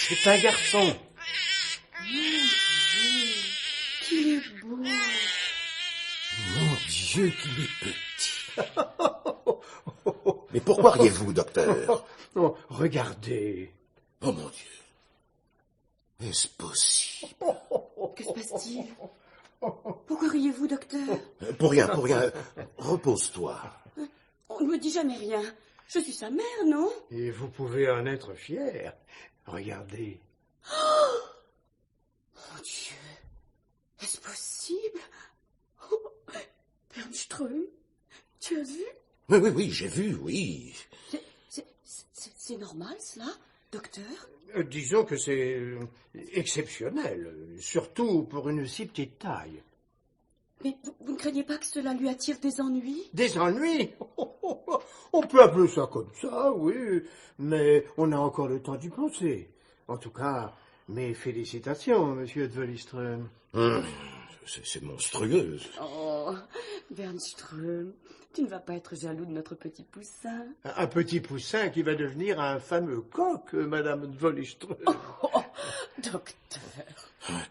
C'est un garçon. Qu'il est beau. Mon Dieu, qu'il est petit. Mais pourquoi riez-vous, docteur? Oh, regardez. Oh mon Dieu. Est-ce possible? Que se passe-t-il? Pourquoi riez-vous, docteur? Pour rien, pour rien. Repose-toi. On ne me dit jamais rien. Je suis sa mère, non? Et vous pouvez en être fier. Regardez. Oh mon Dieu. Est-ce possible? Oh, Bernström, tu as vu? Oui, j'ai vu, oui. C'est normal, cela, docteur? Disons que c'est exceptionnel, surtout pour une si petite taille. Mais vous ne craignez pas que cela lui attire des ennuis? Des ennuis? On peut appeler ça comme ça, oui, mais on a encore le temps d'y penser. En tout cas, mes félicitations, monsieur de Wallström. C'est monstrueux. Oh, Bernström, tu ne vas pas être jaloux de notre petit poussin? Un petit poussin qui va devenir un fameux coq, madame de Wallström. Oh, docteur.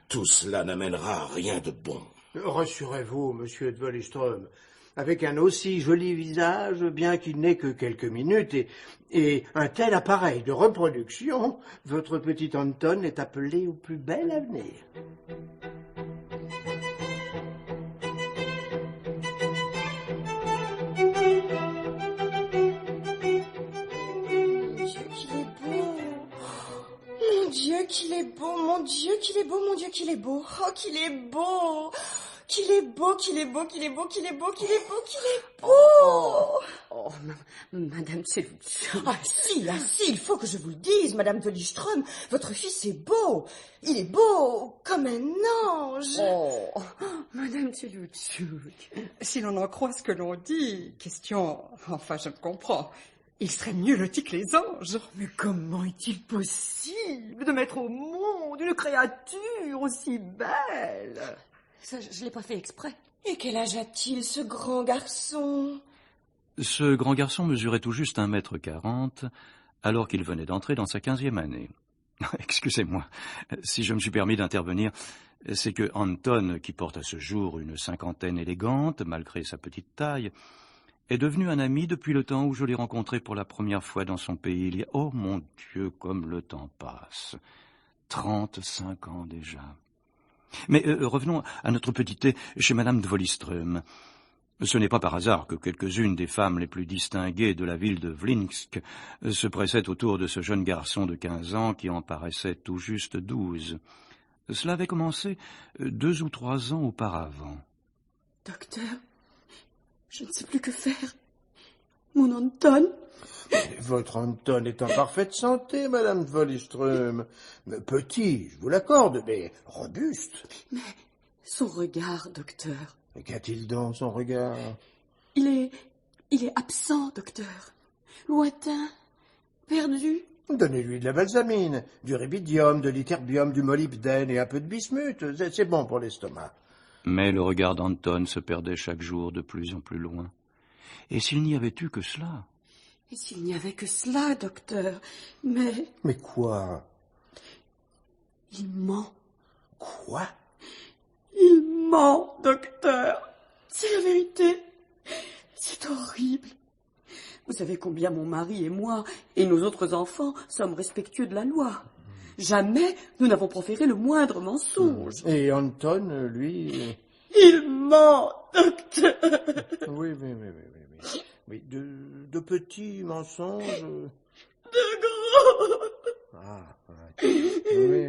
Tout cela n'amènera à rien de bon. Rassurez-vous, monsieur de Wallström, avec un aussi joli visage, bien qu'il n'ait que quelques minutes, et un tel appareil de reproduction, votre petit Anton est appelé au plus bel avenir. Mon Dieu, qu'il est beau, mon Dieu, qu'il est beau, mon Dieu, qu'il est beau. Oh, qu'il est beau. Qu'il est beau, qu'il est beau, qu'il est beau, qu'il est beau, qu'il est beau, qu'il est beau. Oh, madame Tseluch. Ah si, il faut que je vous le dise, madame Wallström, votre fils est beau. Il est beau comme un ange. Oh, Madame Tseluch, si l'on en croit ce que l'on dit, question, enfin je me comprends, il serait mieux loti que les anges. Mais comment est-il possible de mettre au monde une créature aussi belle? ça, je l'ai pas fait exprès. Et quel âge a-t-il, ce grand garçon? Ce grand garçon mesurait tout juste 1,40 m, alors qu'il venait d'entrer dans sa 15e année. Excusez-moi, si je me suis permis d'intervenir, c'est que Anton, qui porte à ce jour une cinquantaine élégante, malgré sa petite taille, est devenu un ami depuis le temps où je l'ai rencontré pour la première fois dans son pays. Il y a... Oh mon Dieu, comme le temps passe. 35 ans déjà. Mais revenons à notre petit thé chez madame de Wallström. Ce n'est pas par hasard que quelques-unes des femmes les plus distinguées de la ville de Vlinsk se pressaient autour de ce jeune garçon de 15 ans qui en paraissait tout juste 12. Cela avait commencé 2 ou 3 ans auparavant. Docteur, je ne sais plus que faire. Mon Anton? Votre Anton est en parfaite santé, madame de Wallström. Petit, je vous l'accorde, mais robuste. Mais son regard, docteur. Qu'a-t-il dans son regard? Il est absent, docteur. Lointain, perdu. Donnez-lui de la balsamine, du rubidium, de l'iterbium, du molybdène et un peu de bismuth. C'est bon pour l'estomac. Mais le regard d'Anton se perdait chaque jour de plus en plus loin. Et s'il n'y avait eu que cela? Et s'il n'y avait que cela, docteur? Mais quoi? il ment. Quoi? Il ment, docteur. C'est la vérité. C'est horrible. Vous savez combien mon mari et moi, et nos autres enfants, sommes respectueux de la loi. Jamais nous n'avons proféré le moindre mensonge. Et Anton, lui... Il ment, docteur. Oui. Oui, de petits mensonges... De gros. Oui.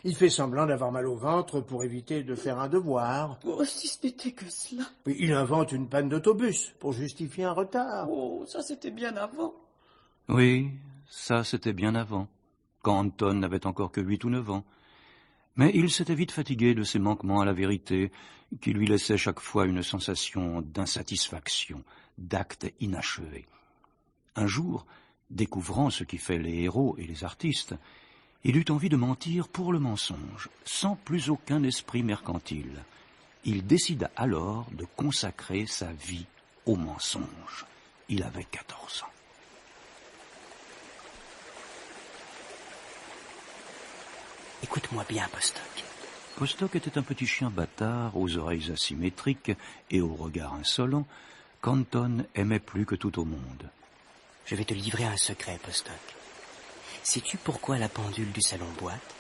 Il fait semblant d'avoir mal au ventre pour éviter de faire un devoir. Oh, si ce n'était que cela. Il invente une panne d'autobus pour justifier un retard. Oh, ça c'était bien avant. Oui, ça c'était bien avant, quand Anton n'avait encore que 8 ou 9 ans. Mais il s'était vite fatigué de ses manquements à la vérité, qui lui laissaient chaque fois une sensation d'insatisfaction, d'acte inachevé. Un jour, découvrant ce qui fait les héros et les artistes, il eut envie de mentir pour le mensonge, sans plus aucun esprit mercantile. Il décida alors de consacrer sa vie au mensonge. Il avait 14 ans. Écoute-moi bien, Postok. Postok était un petit chien bâtard, aux oreilles asymétriques et au regard insolent, qu'Anton aimait plus que tout au monde. Je vais te livrer un secret, Postok. Sais-tu pourquoi la pendule du salon boite?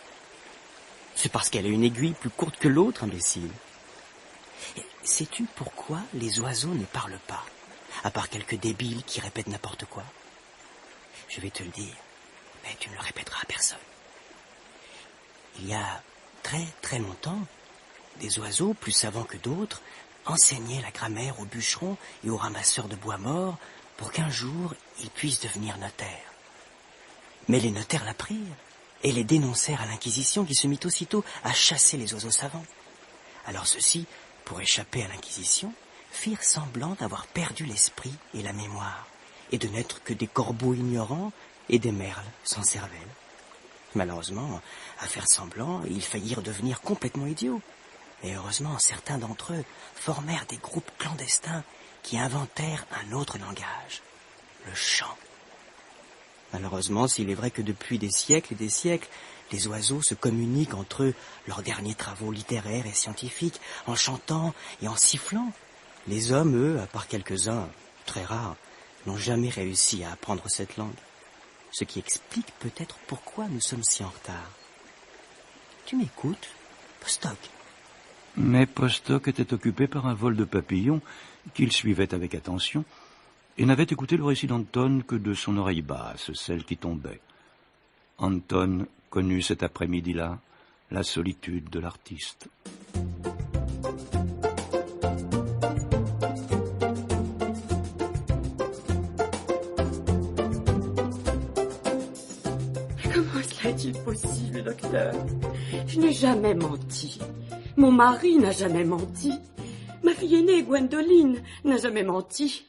C'est parce qu'elle a une aiguille plus courte que l'autre, imbécile. Et sais-tu pourquoi les oiseaux ne parlent pas, à part quelques débiles qui répètent n'importe quoi? Je vais te le dire, mais tu ne le répéteras à personne. Il y a très très longtemps, des oiseaux plus savants que d'autres enseignaient la grammaire aux bûcherons et aux ramasseurs de bois morts pour qu'un jour ils puissent devenir notaires. Mais les notaires l'apprirent et les dénoncèrent à l'Inquisition qui se mit aussitôt à chasser les oiseaux savants. Alors ceux-ci, pour échapper à l'Inquisition, firent semblant d'avoir perdu l'esprit et la mémoire et de n'être que des corbeaux ignorants et des merles sans cervelle. Malheureusement, à faire semblant, ils faillirent devenir complètement idiots. Et heureusement, certains d'entre eux formèrent des groupes clandestins qui inventèrent un autre langage, le chant. Malheureusement, s'il est vrai que depuis des siècles et des siècles, les oiseaux se communiquent entre eux leurs derniers travaux littéraires et scientifiques en chantant et en sifflant. Les hommes, eux, à part quelques-uns, très rares, n'ont jamais réussi à apprendre cette langue. Ce qui explique peut-être pourquoi nous sommes si en retard. Tu m'écoutes, Postok? Mais Postok était occupé par un vol de papillons qu'il suivait avec attention et n'avait écouté le récit d'Anton que de son oreille basse, celle qui tombait. Anton connut cet après-midi-là la solitude de l'artiste. Comment cela est-il possible, docteur? Je n'ai jamais menti. Mon mari n'a jamais menti. Ma fille aînée, Gwendoline, n'a jamais menti.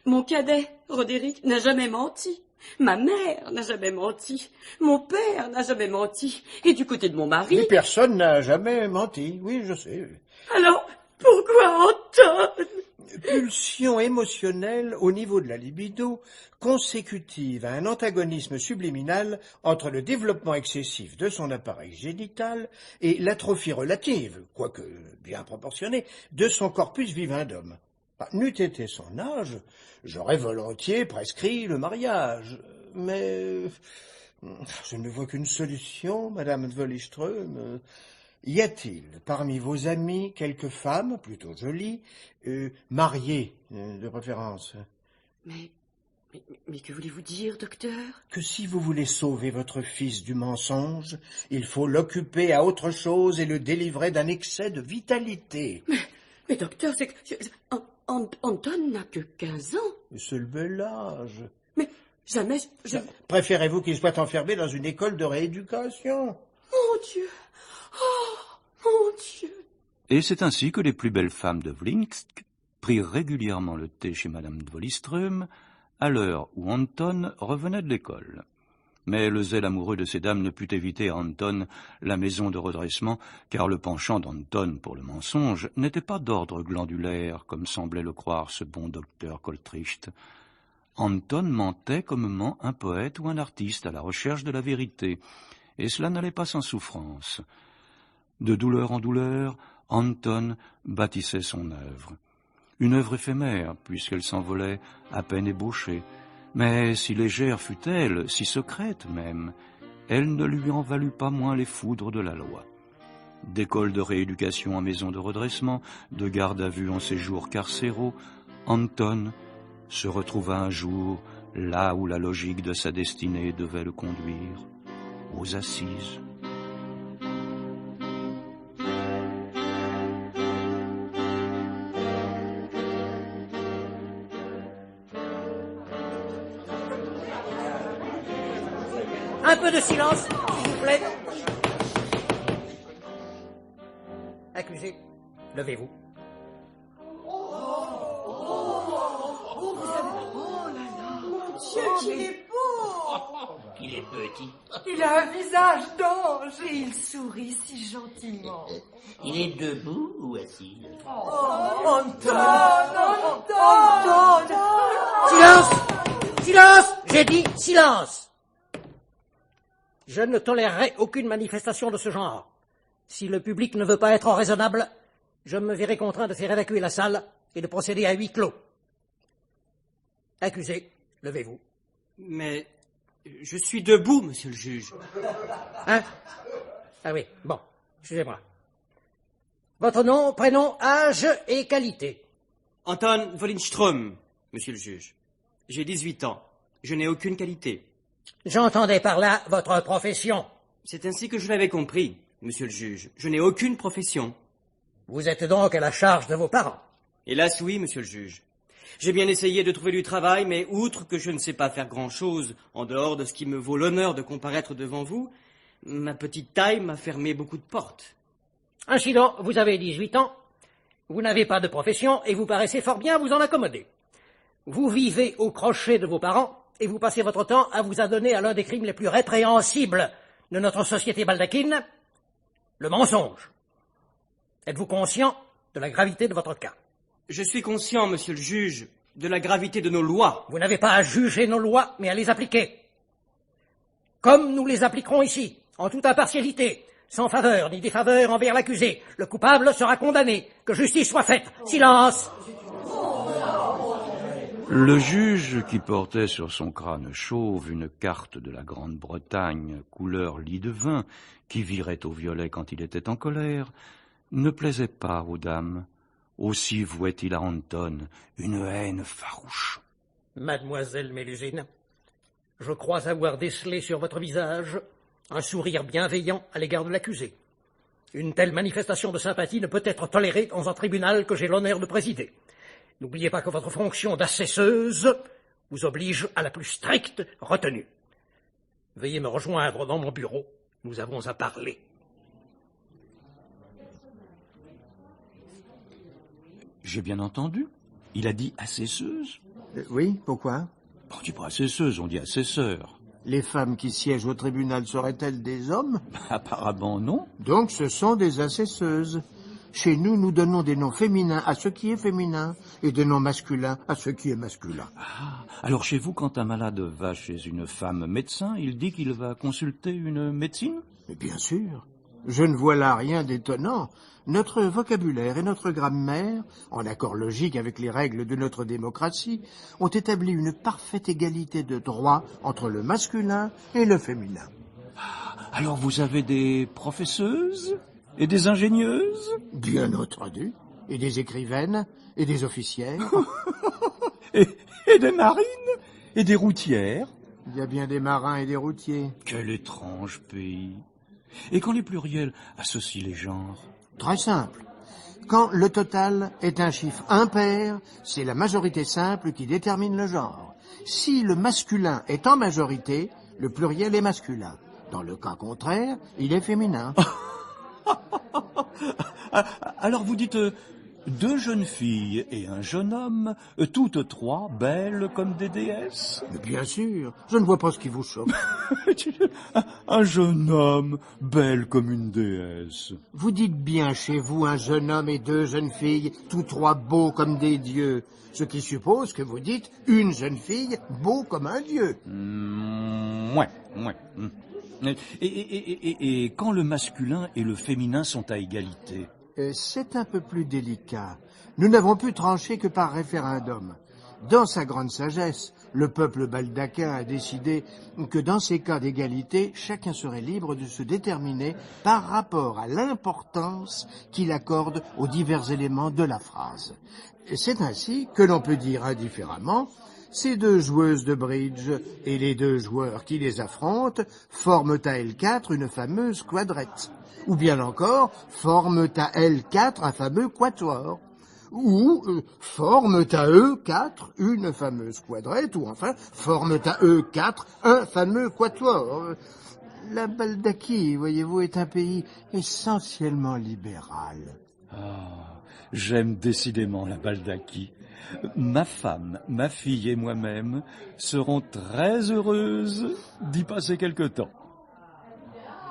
Mon cadet, Roderick, n'a jamais menti. Ma mère n'a jamais menti. Mon père n'a jamais menti. Et du côté de mon mari... Mais personne n'a jamais menti, oui, je sais. Alors, pourquoi Anton? Pulsion émotionnelle au niveau de la libido, consécutive à un antagonisme subliminal entre le développement excessif de son appareil génital et l'atrophie relative, quoique bien proportionnée, de son corpus vivendum. N'eût été son âge, j'aurais volontiers prescrit le mariage, mais je ne vois qu'une solution, Madame de Wolliström. Y a-t-il parmi vos amis quelques femmes, plutôt jolies, mariées, de préférence? Mais que voulez-vous dire, docteur? Que si vous voulez sauver votre fils du mensonge, il faut l'occuper à autre chose et le délivrer d'un excès de vitalité. Mais docteur, c'est que... Anton n'a que 15 ans. C'est le bel âge. Mais jamais... Préférez-vous qu'il soit enfermé dans une école de rééducation? Mon Dieu! Oh, mon Dieu! Et c'est ainsi que les plus belles femmes de Vlinsk prirent régulièrement le thé chez Madame de Wolliström à l'heure où Anton revenait de l'école. Mais le zèle amoureux de ces dames ne put éviter à Anton la maison de redressement, car le penchant d'Anton pour le mensonge n'était pas d'ordre glandulaire, comme semblait le croire ce bon docteur Koltricht. Anton mentait comme ment un poète ou un artiste à la recherche de la vérité, et cela n'allait pas sans souffrance. De douleur en douleur, Anton bâtissait son œuvre. Une œuvre éphémère, puisqu'elle s'envolait à peine ébauchée, mais si légère fut-elle, si secrète même, elle ne lui en valut pas moins les foudres de la loi. D'école de rééducation en maison de redressement, de garde à vue en séjours carcéraux, Anton se retrouva un jour là où la logique de sa destinée devait le conduire, aux assises. Un peu de silence, s'il vous plaît. Accusé, levez-vous. Dieu, qu'il est beau! Il est petit. Il a un visage d'ange et il sourit si gentiment. Il est debout ou assis? Anton! Silence! Silence! J'ai dit silence! Je ne tolérerai aucune manifestation de ce genre. Si le public ne veut pas être raisonnable, je me verrai contraint de faire évacuer la salle et de procéder à huis clos. Accusé, levez-vous. Mais je suis debout, monsieur le juge. Hein? Ah oui, bon, excusez-moi. Votre nom, prénom, âge et qualité. Anton Wallenström, monsieur le juge. J'ai 18 ans. Je n'ai aucune qualité. J'entendais par là votre profession. C'est ainsi que je l'avais compris, monsieur le juge. Je n'ai aucune profession. Vous êtes donc à la charge de vos parents. Hélas, oui, monsieur le juge. J'ai bien essayé de trouver du travail, mais outre que je ne sais pas faire grand-chose, en dehors de ce qui me vaut l'honneur de comparaître devant vous, ma petite taille m'a fermé beaucoup de portes. Ainsi donc, vous avez 18 ans, vous n'avez pas de profession et vous paraissez fort bien vous en accommoder. Vous vivez au crochet de vos parents et vous passez votre temps à vous adonner à l'un des crimes les plus répréhensibles de notre société baldacchine, le mensonge. Êtes-vous conscient de la gravité de votre cas? Je suis conscient, monsieur le juge, de la gravité de nos lois. Vous n'avez pas à juger nos lois, mais à les appliquer. Comme nous les appliquerons ici, en toute impartialité, sans faveur ni défaveur envers l'accusé. Le coupable sera condamné. Que justice soit faite. Silence! Le juge, qui portait sur son crâne chauve une carte de la Grande-Bretagne, couleur lit de vin, qui virait au violet quand il était en colère, ne plaisait pas aux dames. Aussi vouait-il à Anton une haine farouche. Mademoiselle Mélusine, je crois avoir décelé sur votre visage un sourire bienveillant à l'égard de l'accusé. Une telle manifestation de sympathie ne peut être tolérée dans un tribunal que j'ai l'honneur de présider. N'oubliez pas que votre fonction d'assesseuse vous oblige à la plus stricte retenue. Veuillez me rejoindre dans mon bureau, nous avons à parler. J'ai bien entendu. Il a dit assesseuse. Oui, pourquoi? On dit pas assesseuse, on dit assesseur. Les femmes qui siègent au tribunal seraient-elles des hommes? Apparemment non. Donc ce sont des assesseuses. Chez nous, nous donnons des noms féminins à ce qui est féminin et des noms masculins à ce qui est masculin. Ah, alors chez vous, quand un malade va chez une femme médecin, il dit qu'il va consulter une médecine? Mais bien sûr. Je ne vois là rien d'étonnant. Notre vocabulaire et notre grammaire, en accord logique avec les règles de notre démocratie, ont établi une parfaite égalité de droit entre le masculin et le féminin. Alors vous avez des professeuses et des ingénieuses? Bien entendu. Et des écrivaines et des officières. et des marines et des routières. Il y a bien des marins et des routiers. Quel étrange pays. Et quand les pluriels associent les genres? Très simple. Quand le total est un chiffre impair, c'est la majorité simple qui détermine le genre. Si le masculin est en majorité, le pluriel est masculin. Dans le cas contraire, il est féminin. Alors vous dites deux jeunes filles et un jeune homme, toutes trois belles comme des déesses? Mais bien sûr, je ne vois pas ce qui vous choque. Un jeune homme, belle comme une déesse. Vous dites bien chez vous un jeune homme et deux jeunes filles, tous trois beaux comme des dieux, ce qui suppose que vous dites une jeune fille beau comme un dieu. Ouais. Et quand le masculin et le féminin sont à égalité? C'est un peu plus délicat. Nous n'avons pu trancher que par référendum. Dans sa grande sagesse, le peuple baldaquin a décidé que dans ces cas d'égalité, chacun serait libre de se déterminer par rapport à l'importance qu'il accorde aux divers éléments de la phrase. C'est ainsi que l'on peut dire indifféremment: ces deux joueuses de bridge et les deux joueurs qui les affrontent forment à L4 une fameuse quadrette. Ou bien encore, forment à L4 un fameux quatuor. Ou forment à E4 une fameuse quadrette, ou enfin, forment à E4 un fameux quatuor. La Baldacchie, voyez-vous, est un pays essentiellement libéral. Ah, j'aime décidément la Baldacchie. Ma femme, ma fille et moi-même serons très heureuses d'y passer quelque temps.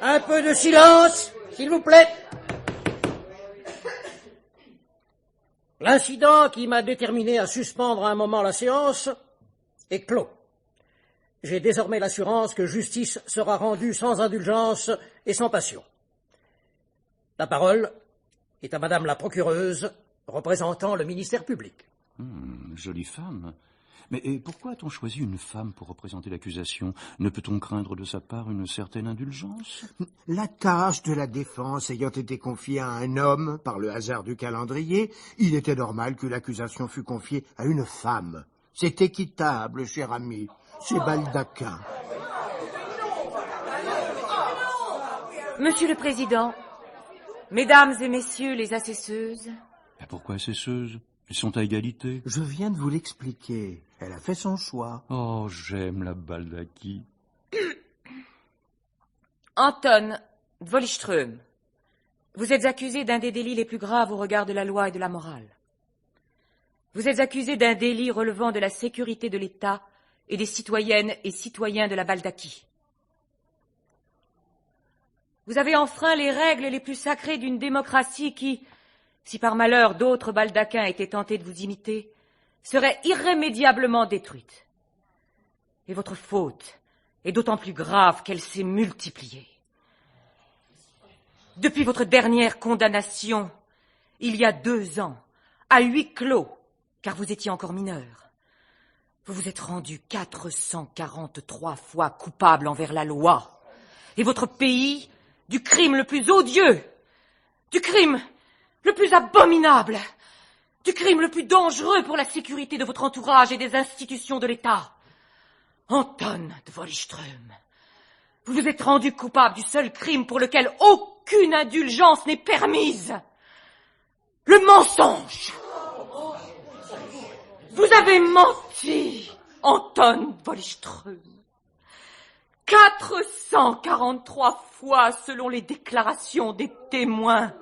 Un peu de silence, s'il vous plaît. L'incident qui m'a déterminé à suspendre un moment la séance est clos. j'ai désormais l'assurance que justice sera rendue sans indulgence et sans passion. La parole est à Madame la procureuse, représentant le ministère public. Jolie femme. Mais pourquoi a-t-on choisi une femme pour représenter l'accusation? Ne peut-on craindre de sa part une certaine indulgence? La tâche de la défense ayant été confiée à un homme par le hasard du calendrier, il était normal que l'accusation fût confiée à une femme. C'est équitable, cher ami. C'est baldaquin. Monsieur le Président, Mesdames et Messieurs les assesseuses... Mais pourquoi assesseuses? Ils sont à égalité. Je viens de vous l'expliquer. Elle a fait son choix. Oh, j'aime la Baldacchi. Anton Dwoliström, vous êtes accusé d'un des délits les plus graves au regard de la loi et de la morale. Vous êtes accusé d'un délit relevant de la sécurité de l'État et des citoyennes et citoyens de la Baldacchi. Vous avez enfreint les règles les plus sacrées d'une démocratie qui, si par malheur d'autres baldaquins étaient tentés de vous imiter, serait irrémédiablement détruite. Et votre faute est d'autant plus grave qu'elle s'est multipliée. Depuis votre dernière condamnation, il y a 2 ans, à huis clos, car vous étiez encore mineur, vous vous êtes rendu 443 fois coupable envers la loi, et votre pays du crime le plus odieux, du crime le plus abominable, du crime le plus dangereux pour la sécurité de votre entourage et des institutions de l'État. Anton Dwoliström, vous vous êtes rendu coupable du seul crime pour lequel aucune indulgence n'est permise. Le mensonge. Vous avez menti, Anton Dwoliström. 443 fois selon les déclarations des témoins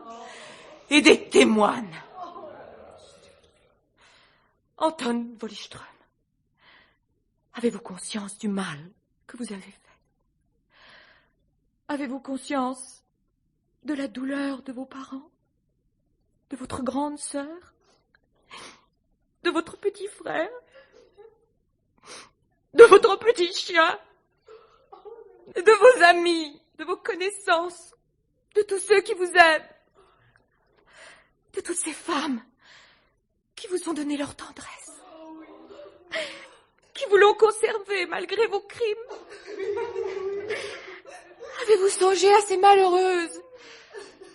et des témoines. Anton Dwoliström, avez-vous conscience du mal que vous avez fait? Avez-vous conscience de la douleur de vos parents, de votre grande sœur, de votre petit frère, de votre petit chien, de vos amis, de vos connaissances, de tous ceux qui vous aiment, de toutes ces femmes qui vous ont donné leur tendresse, qui vous l'ont conservée malgré vos crimes? Avez-vous songé à ces malheureuses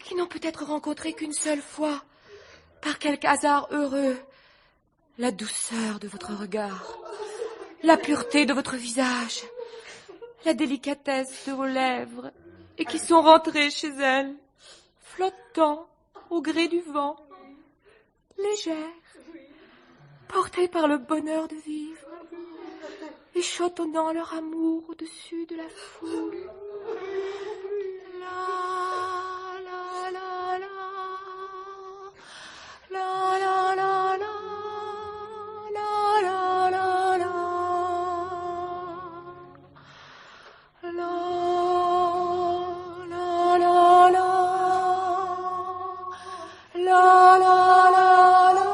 qui n'ont peut-être rencontré qu'une seule fois, par quelque hasard heureux, la douceur de votre regard, la pureté de votre visage, la délicatesse de vos lèvres, et qui sont rentrées chez elles, flottant au gré du vent, légères, portées par le bonheur de vivre, et chantonnant leur amour au-dessus de la foule. La la la la, la la la la, la la la la, la la la la, la la la la,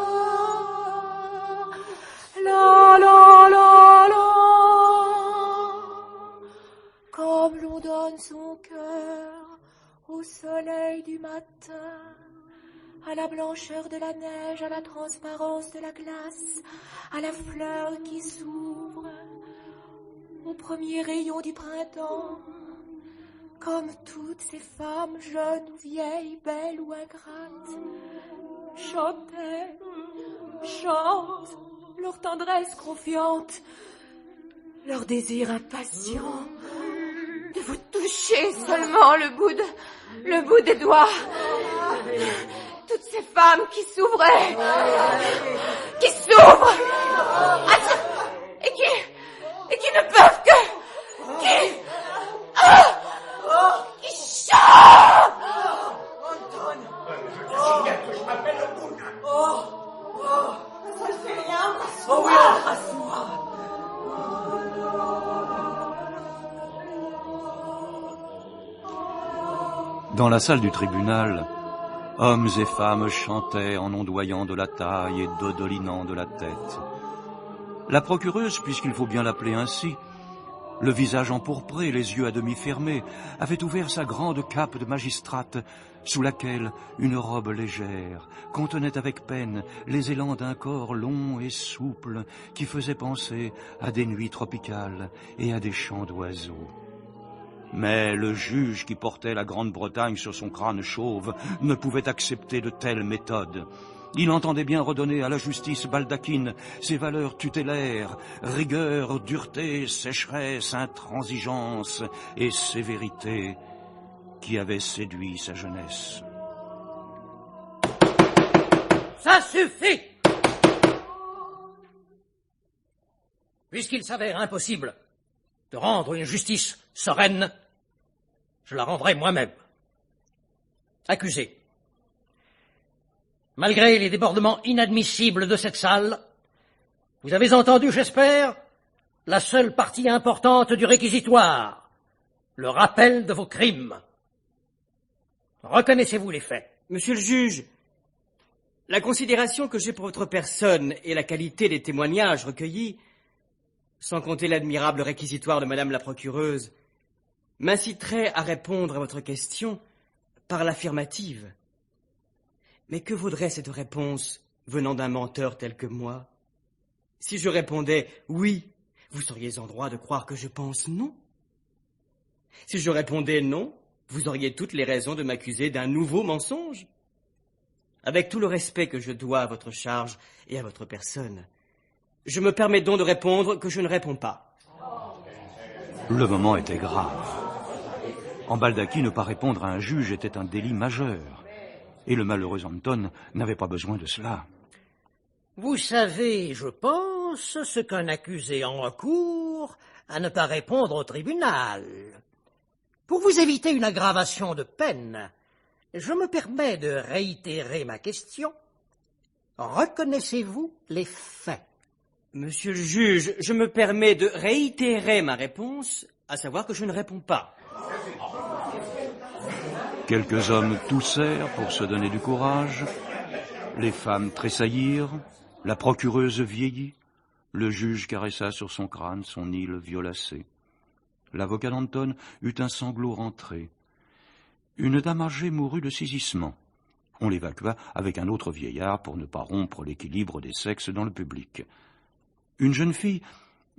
la la la la. Comme l'on donne son cœur au soleil du matin, à la blancheur de la neige, à la transparence de la glace, à la fleur qui s'ouvre, au premier rayon du printemps, comme toutes ces femmes jeunes ou vieilles, belles ou ingrates, chantaient, chantent leur tendresse confiante, leur désir impatient de vous toucher seulement le bout des doigts. Toutes ces femmes qui s'ouvraient, qui s'ouvrent, et qui ne peuvent que, qui chantent. Ça ne fait rien. Oh oui, embrasse-moi. Dans la salle du tribunal, hommes et femmes chantaient en ondoyant de la taille et dodelinant de la tête. La procureuse, puisqu'il faut bien l'appeler ainsi, le visage empourpré, les yeux à demi fermés, avait ouvert sa grande cape de magistrate, sous laquelle une robe légère contenait avec peine les élans d'un corps long et souple qui faisait penser à des nuits tropicales et à des chants d'oiseaux. Mais le juge qui portait la Grande-Bretagne sur son crâne chauve ne pouvait accepter de telles méthodes. Il entendait bien redonner à la justice baldacchine ses valeurs tutélaires, rigueur, dureté, sécheresse, intransigeance et sévérité qui avaient séduit sa jeunesse. Ça suffit! Puisqu'il s'avère impossible de rendre une justice sereine, je la rendrai moi-même. Accusé, malgré les débordements inadmissibles de cette salle, vous avez entendu, j'espère, la seule partie importante du réquisitoire, le rappel de vos crimes. Reconnaissez-vous les faits? Monsieur le juge, la considération que j'ai pour votre personne et la qualité des témoignages recueillis, sans compter l'admirable réquisitoire de madame la procureuse, m'inciterait à répondre à votre question par l'affirmative. Mais que vaudrait cette réponse venant d'un menteur tel que moi? Si je répondais oui, vous seriez en droit de croire que je pense non. Si je répondais non, vous auriez toutes les raisons de m'accuser d'un nouveau mensonge. Avec tout le respect que je dois à votre charge et à votre personne, je me permets donc de répondre que je ne réponds pas. Le moment était grave. En Baldacchi, ne pas répondre à un juge était un délit majeur. Et le malheureux Anton n'avait pas besoin de cela. Vous savez, je pense, ce qu'un accusé en recourt à ne pas répondre au tribunal. Pour vous éviter une aggravation de peine, je me permets de réitérer ma question. Reconnaissez-vous les faits? Monsieur le juge, je me permets de réitérer ma réponse, à savoir que je ne réponds pas. Quelques hommes toussèrent pour se donner du courage, les femmes tressaillirent, la procureuse vieillit, le juge caressa sur son crâne son île violacée. L'avocat d'Anton eut un sanglot rentré. Une dame âgée mourut de saisissement. On l'évacua avec un autre vieillard pour ne pas rompre l'équilibre des sexes dans le public. Une jeune fille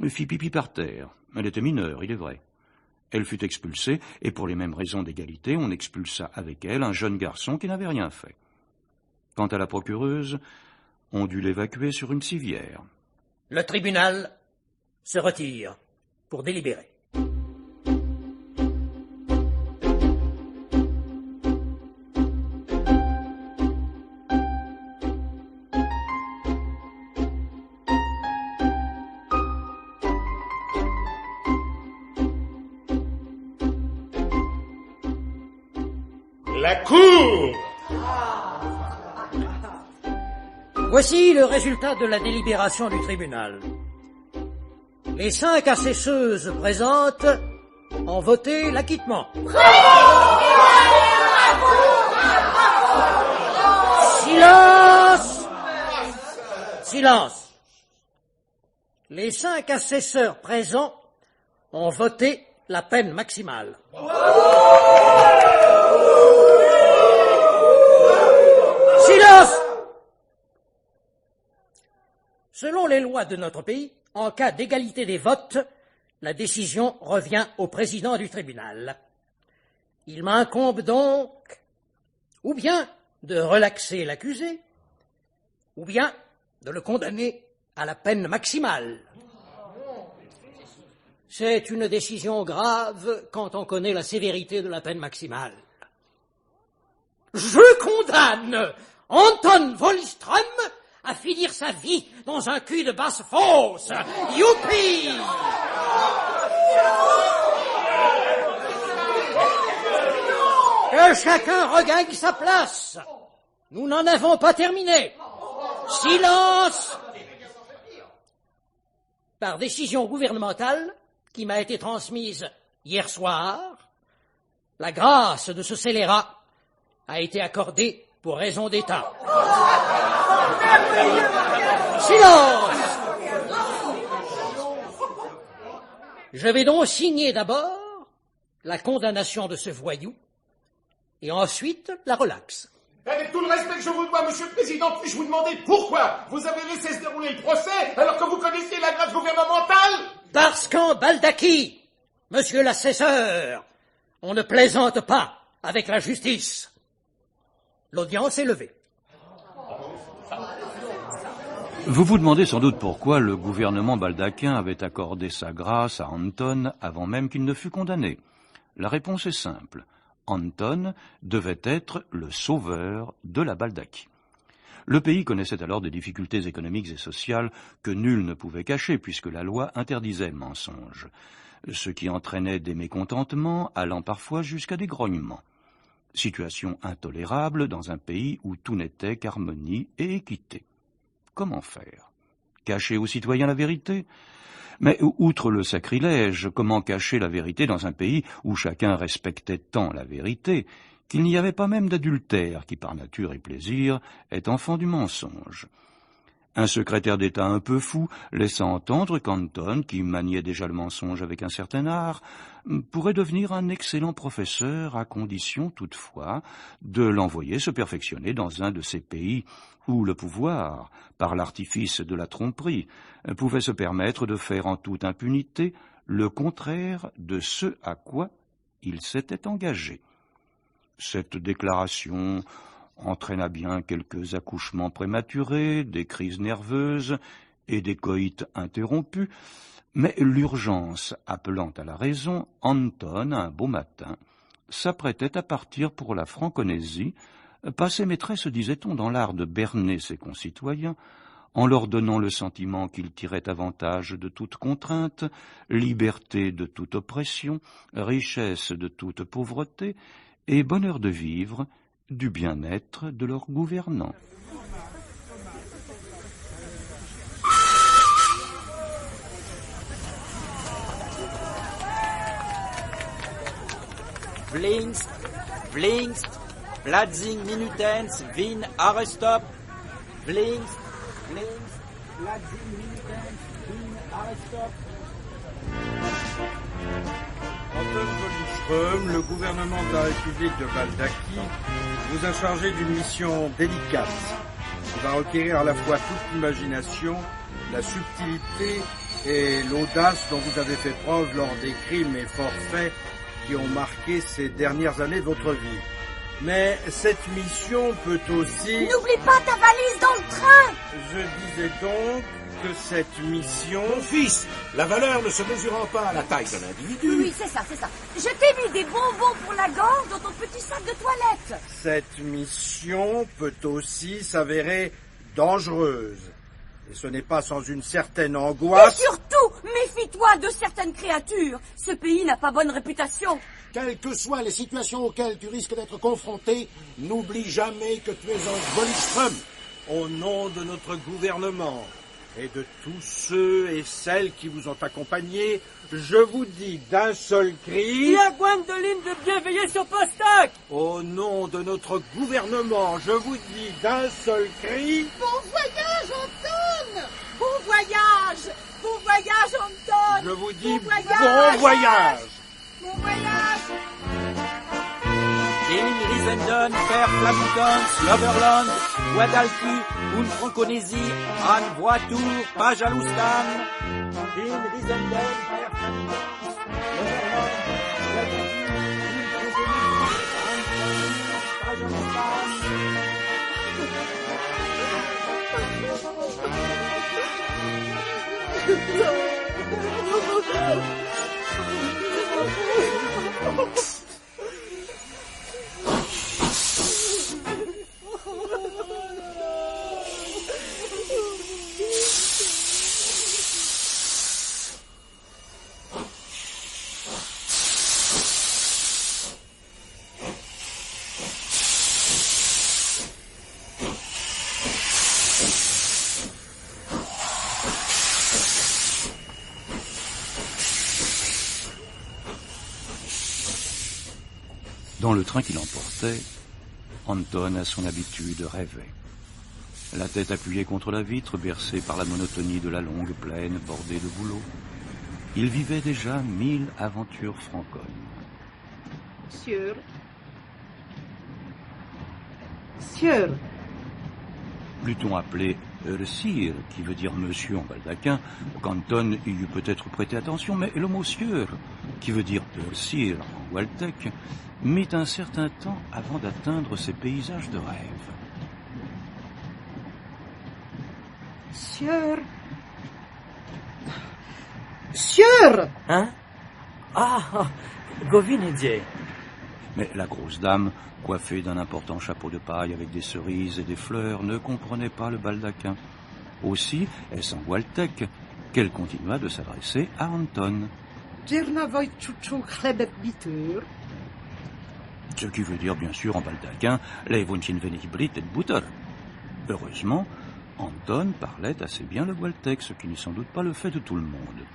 fit pipi par terre. Elle était mineure, il est vrai. Elle fut expulsée, et pour les mêmes raisons d'égalité, on expulsa avec elle un jeune garçon qui n'avait rien fait. Quant à la procureuse, on dut l'évacuer sur une civière. Le tribunal se retire pour délibérer. La cour! Voici le résultat de la délibération du tribunal. Les 5 assesseuses présentes ont voté l'acquittement. Silence! Silence! Les 5 assesseurs présents ont voté la peine maximale. Silence! Selon les lois de notre pays, en cas d'égalité des votes, la décision revient au président du tribunal. Il m'incombe donc ou bien de relaxer l'accusé, ou bien de le condamner à la peine maximale. C'est une décision grave quand on connaît la sévérité de la peine maximale. Je condamne Anton Wåhlström à finir sa vie dans un cul de basse-fosse. Youpi! Que chacun regagne sa place. Nous n'en avons pas terminé. Silence! Par décision gouvernementale qui m'a été transmise hier soir, la grâce de ce scélérat a été accordée pour raison d'État. Silence! Je vais donc signer d'abord la condamnation de ce voyou et ensuite la relaxe. Avec tout le respect que je vous dois, Monsieur le Président, puis-je vous demander pourquoi vous avez laissé se dérouler le procès alors que vous connaissiez la grâce gouvernementale? Parce qu'en Baldaki, Monsieur l'assesseur, on ne plaisante pas avec la justice. L'audience est levée. Vous vous demandez sans doute pourquoi le gouvernement baldaquin avait accordé sa grâce à Anton avant même qu'il ne fût condamné. La réponse est simple. Anton devait être le sauveur de la Baldaquie. Le pays connaissait alors des difficultés économiques et sociales que nul ne pouvait cacher puisque la loi interdisait le mensonge, ce qui entraînait des mécontentements allant parfois jusqu'à des grognements. Situation intolérable dans un pays où tout n'était qu'harmonie et équité. Comment faire? Cacher aux citoyens la vérité? Mais outre le sacrilège, comment cacher la vérité dans un pays où chacun respectait tant la vérité qu'il n'y avait pas même d'adultère qui, par nature et plaisir, est enfant du mensonge? Un secrétaire d'État un peu fou laissa entendre qu'Anton, qui maniait déjà le mensonge avec un certain art, pourrait devenir un excellent professeur à condition, toutefois, de l'envoyer se perfectionner dans un de ces pays où le pouvoir, par l'artifice de la tromperie, pouvait se permettre de faire en toute impunité le contraire de ce à quoi il s'était engagé. Cette déclaration entraîna bien quelques accouchements prématurés, des crises nerveuses et des coïts interrompus, mais l'urgence appelant à la raison, Anton, un beau matin, s'apprêtait à partir pour la Franconésie, passé maîtresse, disait-on, dans l'art de berner ses concitoyens, en leur donnant le sentiment qu'ils tiraient avantage de toute contrainte, liberté de toute oppression, richesse de toute pauvreté, et bonheur de vivre du bien-être de leurs gouvernants. Blinks, blinks, Platzing Minutens, Wien, Arrestop. Blinks, blinks, Platzing Minutens, Wien, Arrestop. Anton Wollenström, le gouvernement de la République de Baldaki vous a chargé d'une mission délicate qui va requérir à la fois toute l'imagination, la subtilité et l'audace dont vous avez fait preuve lors des crimes et forfaits qui ont marqué ces dernières années de votre vie. Mais cette mission peut aussi... N'oublie pas ta valise dans le train! Je disais donc que cette mission... Mon fils, la valeur ne se mesurant pas à la taille d'un individu... Oui, c'est ça, c'est ça. Je t'ai mis des bonbons pour la gorge dans ton petit sac de toilette. Cette mission peut aussi s'avérer dangereuse. Et ce n'est pas sans une certaine angoisse... Et surtout, méfie-toi de certaines créatures. Ce pays n'a pas bonne réputation. Quelles que soient les situations auxquelles tu risques d'être confronté, n'oublie jamais que tu es un Wollenström. Au nom de notre gouvernement et de tous ceux et celles qui vous ont accompagnés, je vous dis d'un seul cri... Dis à Gwendoline de bien veiller sur Postok. Au nom de notre gouvernement, je vous dis d'un seul cri... Bon voyage, Anton! Bon voyage! Bon voyage, Anton! Je vous dis bon voyage! Bon voyage! Bon voyage! In Riesenden, Per Flamutans, Loverland, Guadalquivir, und Franconésie, an Voiture, Pajalustan. In Riesenden, Per Flamutans, Loverland, Guadalquivir, und Franconésie, Pajalustan. Dans le train qui l'emportait, Anton, à son habitude, rêvait. La tête appuyée contre la vitre, bercée par la monotonie de la longue plaine bordée de bouleaux. il vivait déjà 1000 aventures franconnes. Sieur. Sieur. Plutôt appelé le sire, qui veut dire monsieur en baldaquin, qu'Anton y eût peut-être prêté attention, mais le mot sieur, qui veut dire le sire en waltec, mit un certain temps avant d'atteindre ces paysages de rêve. Sieur. Sieur. Hein? Ah, Govinedje. Mais la grosse dame, coiffée d'un important chapeau de paille avec des cerises et des fleurs, ne comprenait pas le baldaquin. Aussi, est-ce en waltec qu'elle continua de s'adresser à Anton. Ce qui veut dire, bien sûr, en baldaquin, les Wunchin Venibrit et Butter. Heureusement, Anton parlait assez bien le waltec, ce qui n'est sans doute pas le fait de tout le monde.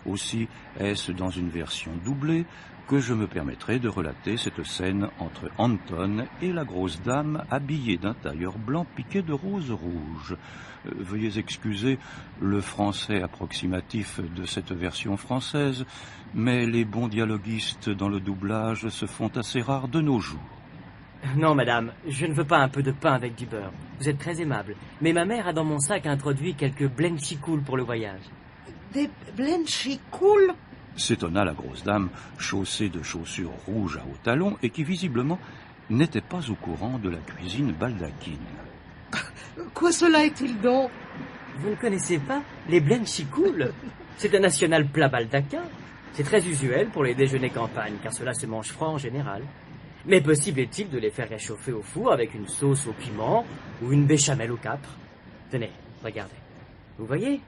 Aussi, est-ce dans une version doublée que je me permettrai de relater cette scène entre Anton et la grosse dame habillée d'un tailleur blanc piqué de rose rouge. Veuillez excuser le français approximatif de cette version française, mais les bons dialoguistes dans le doublage se font assez rares de nos jours. Non, madame, je ne veux pas un peu de pain avec du beurre. Vous êtes très aimable. Mais ma mère a dans mon sac introduit quelques blenchikouls pour le voyage. Des blenchikouls? S'étonna la grosse dame, chaussée de chaussures rouges à hauts talons et qui visiblement n'était pas au courant de la cuisine baldakine. Quoi cela est-il donc? Vous ne connaissez pas les blenchikouls? C'est un national plat baldaquin. C'est très usuel pour les déjeuners campagne, car cela se mange froid en général. Mais possible est-il de les faire réchauffer au four avec une sauce au piment ou une béchamel au capre? Tenez, regardez. Vous voyez?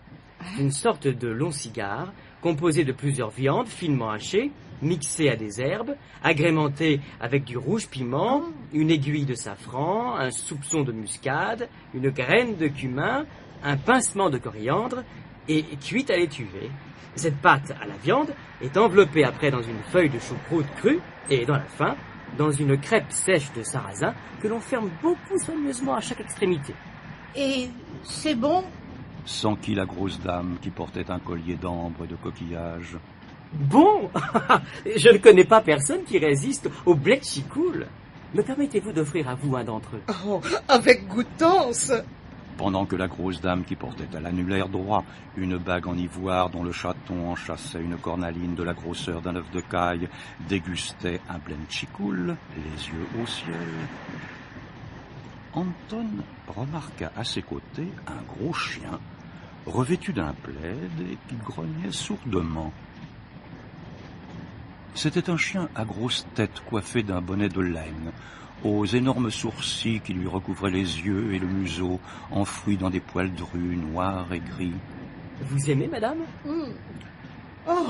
Une sorte de long cigare composé de plusieurs viandes finement hachées, mixées à des herbes, agrémentées avec du rouge piment, une aiguille de safran, un soupçon de muscade, une graine de cumin, un pincement de coriandre et cuite à l'étuvée. Cette pâte à la viande est enveloppée après dans une feuille de choucroute crue et dans la fin, dans une crêpe sèche de sarrasin que l'on ferme beaucoup soigneusement à chaque extrémité. Et c'est bon? S'enquit la grosse dame qui portait un collier d'ambre et de coquillages. Bon, je ne connais pas personne qui résiste au blenchikoul. Me permettez-vous d'offrir à vous un d'entre eux? Oh, avec goûtance. Pendant que la grosse dame qui portait à l'annulaire droit une bague en ivoire dont le chaton enchâssait une cornaline de la grosseur d'un œuf de caille dégustait un blenchikoul, les yeux au ciel, Anton remarqua à ses côtés un gros chien revêtu d'un plaid et qui grognait sourdement. C'était un chien à grosse tête coiffé d'un bonnet de laine, aux énormes sourcils qui lui recouvraient les yeux et le museau, enfouis dans des poils drus, noirs et gris. « Vous aimez, madame ?» Oh,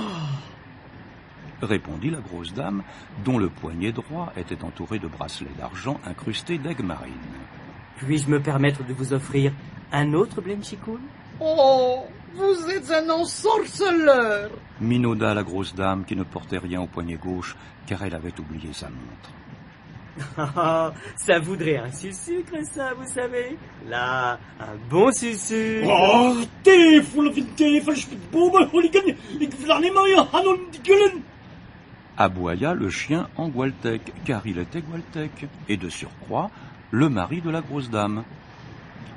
répondit la grosse dame, dont le poignet droit était entouré de bracelets d'argent incrustés d'aigues marines. « Puis-je me permettre de vous offrir un autre blenchikoul ?» Oh, vous êtes un ensorceleur! Minauda la grosse dame qui ne portait rien au poignet gauche car elle avait oublié sa montre. Ah, ça voudrait un sucre, ça, vous savez. Là, un bon sucre. Oh, aboya le chien en gualtec, car il était gualtec, et de surcroît, le mari de la grosse dame.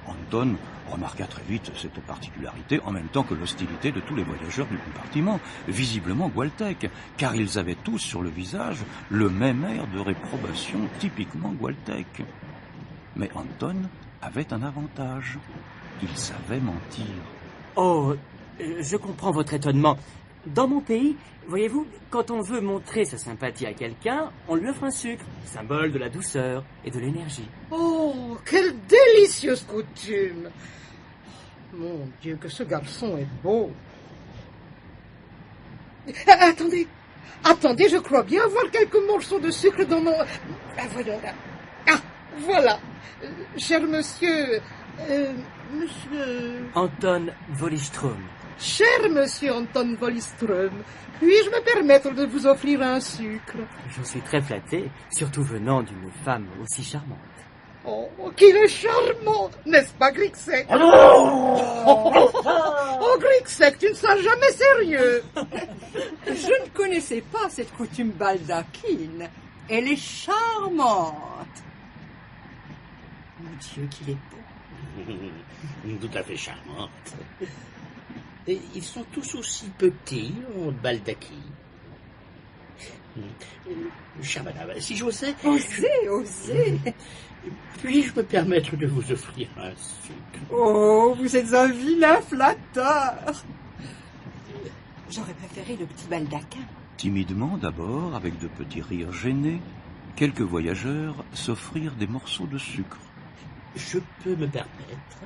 Anton remarqua très vite cette particularité en même temps que l'hostilité de tous les voyageurs du compartiment, visiblement gualtec, car ils avaient tous sur le visage le même air de réprobation typiquement gualtec. Mais Anton avait un avantage. Il savait mentir. Oh, je comprends votre étonnement. Dans mon pays, voyez-vous, quand on veut montrer sa sympathie à quelqu'un, on lui offre un sucre, symbole de la douceur et de l'énergie. Oh, quelle délicieuse coutume! Mon Dieu, que ce garçon est beau! Attendez, je crois bien avoir quelques morceaux de sucre dans mon... voyons là. Ah, voilà. Cher monsieur... monsieur... Anton Wolliström. Cher monsieur Anton Wolliström, puis-je me permettre de vous offrir un sucre? Je suis très flatté, surtout venant d'une femme aussi charmante. Oh, qu'il est charmant, n'est-ce pas, Grixek? Oh, Grixek, tu ne seras jamais sérieux. Je ne connaissais pas cette coutume baldachine. Elle est charmante. Mon Dieu, qu'il est beau. Tout à fait charmante. Et ils sont tous aussi petits, en Baldaki. Chère madame, si j'osais... Osez. Puis-je me permettre de vous offrir un sucre? Oh, vous êtes un vilain flatteur. J'aurais préféré le petit baldaquin. Timidement d'abord, avec de petits rires gênés, quelques voyageurs s'offrirent des morceaux de sucre. Je peux me permettre?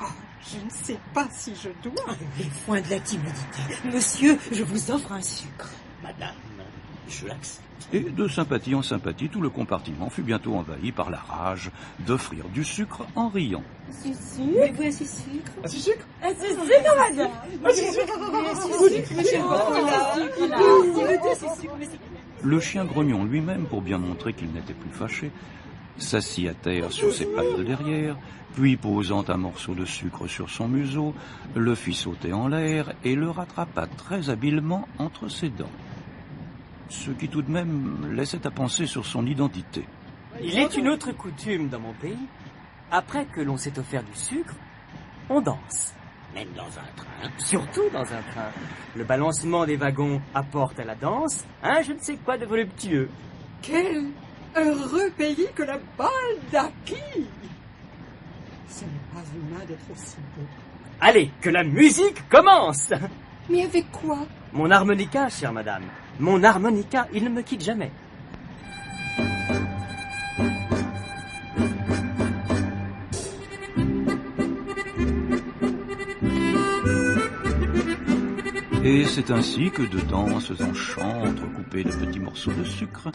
Oh, je ne sais pas si je dois. Point de la timidité. Monsieur, je vous offre un sucre. Madame, je l'accepte. Et de sympathie en sympathie, tout le compartiment fut bientôt envahi par la rage d'offrir du sucre en riant. Voulez-vous un sucre? Un sucre? Un sucre, madame. Le chien grognon lui-même, pour bien montrer qu'il n'était plus fâché, s'assit à terre sur ses pattes de derrière, puis posant un morceau de sucre sur son museau, le fit sauter en l'air et le rattrapa très habilement entre ses dents. Ce qui tout de même laissait à penser sur son identité. Il est une autre coutume dans mon pays. Après que l'on s'est offert du sucre, on danse. Même dans un train? Surtout dans un train. Le balancement des wagons apporte à la danse je ne sais quoi de voluptueux. Quel heureux pays que la Baldaki! Ce n'est pas humain d'être aussi beau. Allez, que la musique commence! Mais avec quoi? Mon harmonica, chère madame. Mon harmonica, il ne me quitte jamais. Et c'est ainsi que de danses en chants entrecoupés de petits morceaux de sucre,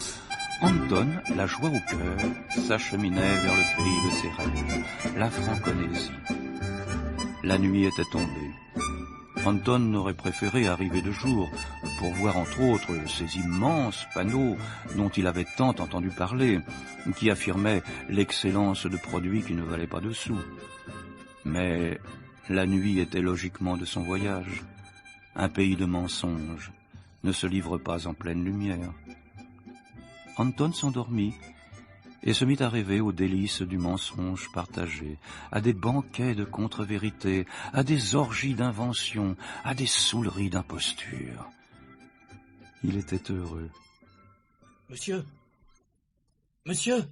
Anton, la joie au cœur, s'acheminait vers le pays de ses rêves, la Franconésie. La nuit était tombée. Anton aurait préféré arriver de jour pour voir entre autres ces immenses panneaux dont il avait tant entendu parler, qui affirmaient l'excellence de produits qui ne valaient pas de sous. Mais la nuit était logiquement de son voyage. Un pays de mensonges ne se livre pas en pleine lumière. Anton s'endormit et se mit à rêver aux délices du mensonge partagé, à des banquets de contre-vérité, à des orgies d'invention, à des saouleries d'imposture. Il était heureux. Monsieur? Monsieur?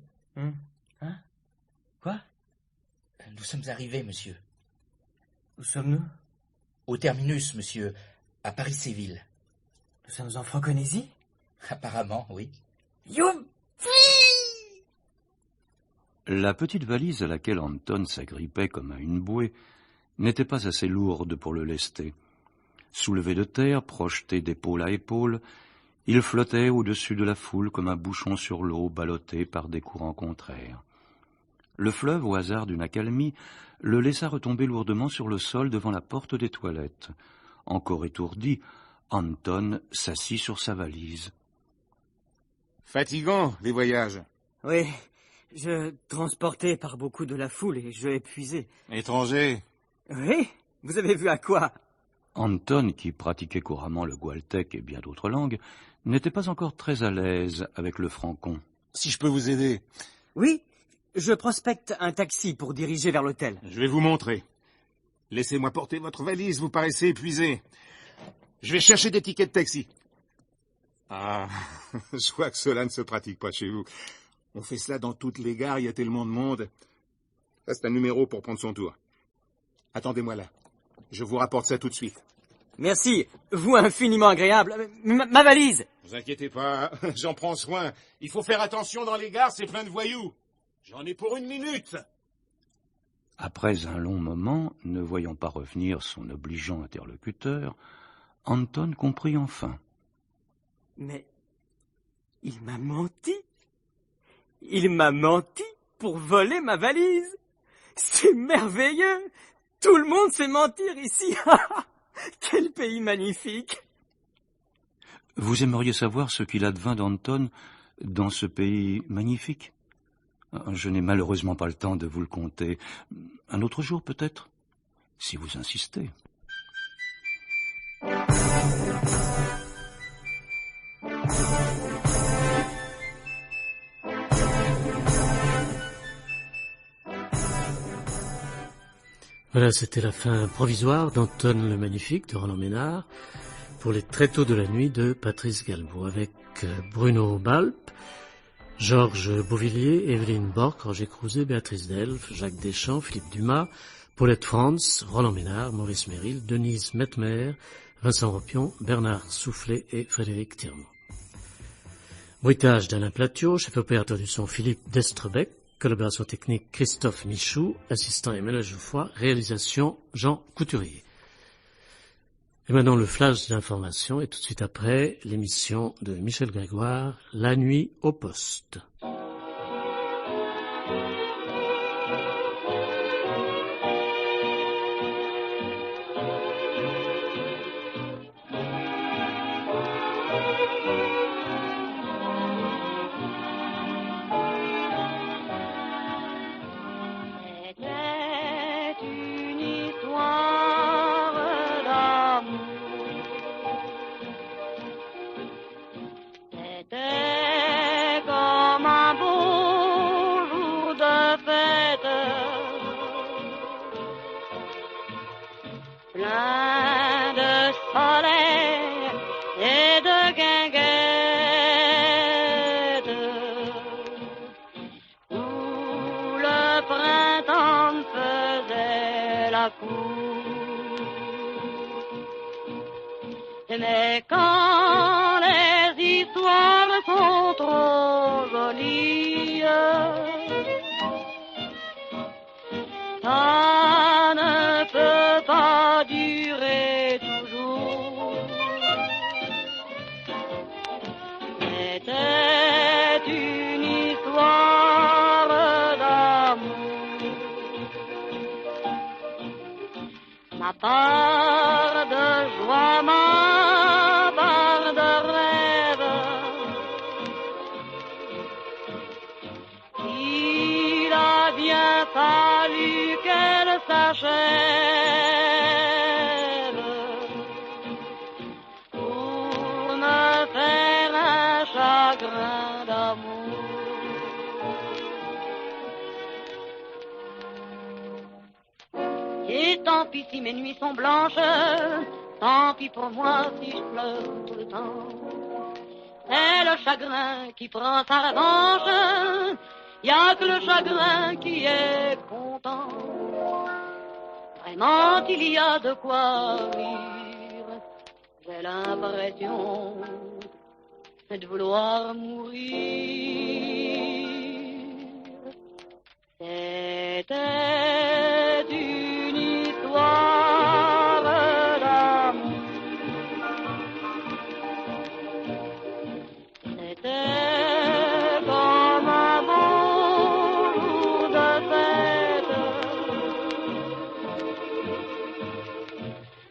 Quoi? Nous sommes arrivés, monsieur. Où sommes-nous? Au terminus, monsieur, à Paris-Séville. Nous sommes en Franconésie? Apparemment, oui. Youpi! La petite valise à laquelle Anton s'agrippait comme à une bouée n'était pas assez lourde pour le lester. Soulevé de terre, projeté d'épaule à épaule, il flottait au-dessus de la foule comme un bouchon sur l'eau ballotté par des courants contraires. Le fleuve, au hasard d'une accalmie, le laissa retomber lourdement sur le sol devant la porte des toilettes. Encore étourdi, Anton s'assit sur sa valise. Fatigant, les voyages. Oui, je transportais par beaucoup de la foule et je épuisé. Étranger. Oui, vous avez vu à quoi? Anton, qui pratiquait couramment le gualtèque et bien d'autres langues, n'était pas encore très à l'aise avec le francon. Si je peux vous aider. Oui, je prospecte un taxi pour diriger vers l'hôtel. Je vais vous montrer. Laissez-moi porter votre valise, vous paraissez épuisé. Je vais chercher des tickets de taxi. Ah, je vois que cela ne se pratique pas chez vous. On fait cela dans toutes les gares, il y a tellement de monde. Ça, c'est un numéro pour prendre son tour. Attendez-moi là. Je vous rapporte ça tout de suite. Merci, vous infiniment agréable. Ma valise! Ne vous inquiétez pas, j'en prends soin. Il faut faire attention dans les gares, c'est plein de voyous. J'en ai pour 1 minute. Après un long moment, ne voyant pas revenir son obligeant interlocuteur, Anton comprit enfin. Mais il m'a menti. Il m'a menti pour voler ma valise. C'est merveilleux. Tout le monde sait mentir ici. Quel pays magnifique. Vous aimeriez savoir ce qu'il advint d'Anton dans ce pays magnifique? Je n'ai malheureusement pas le temps de vous le conter. Un autre jour, peut-être, si vous insistez. Voilà, c'était la fin provisoire d'Anton le Magnifique de Roland Ménard pour les Tréteaux de la nuit de Patrice Galbaud, avec Bruno Balp, Georges Beauvillier, Evelyne Borck, Roger Crouzet, Béatrice Delphes, Jacques Deschamps, Philippe Dumas, Paulette Franz, Roland Ménard, Maurice Méril, Denise Metmer, Vincent Ropion, Bernard Soufflet et Frédéric Tirmont. Bruitage d'Alain Platiot, chef opérateur du son Philippe Destrebec, collaboration technique Christophe Michou, assistant Emmanuel Geoffroy, réalisation Jean Couturier. Et maintenant le flash d'information et tout de suite après l'émission de Michel Grégoire, La nuit au poste. Mais quand les histoires sont trop jolies, ça ne peut pas durer toujours. C'était une histoire d'amour, ma part de joie, ma part de rêve. Il a bien fallu qu'elle s'achève pour me faire un chagrin d'amour. Et tant pis si mes nuits sont blanches, tant pis pour moi si je pleure tout le temps. C'est le chagrin qui prend sa revanche, y a que le chagrin qui est content. Vraiment il y a de quoi rire, j'ai l'impression de vouloir mourir. C'était une histoire d'amour, c'était comme un beau jour de fête,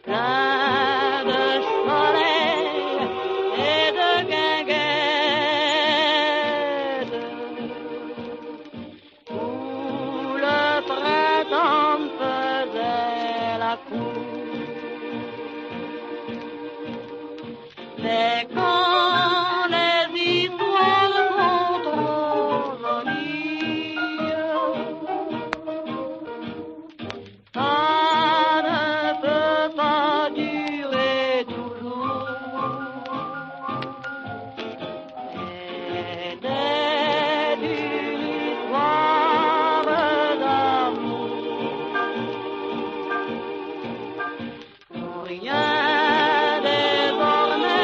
plein de soleil et de guinguettes, où le printemps me faisait la cour. Mais quand les histoires sont trop jolies, ça ne peut pas durer toujours. C'était une histoire d'amour, pour rien désormais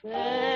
C'est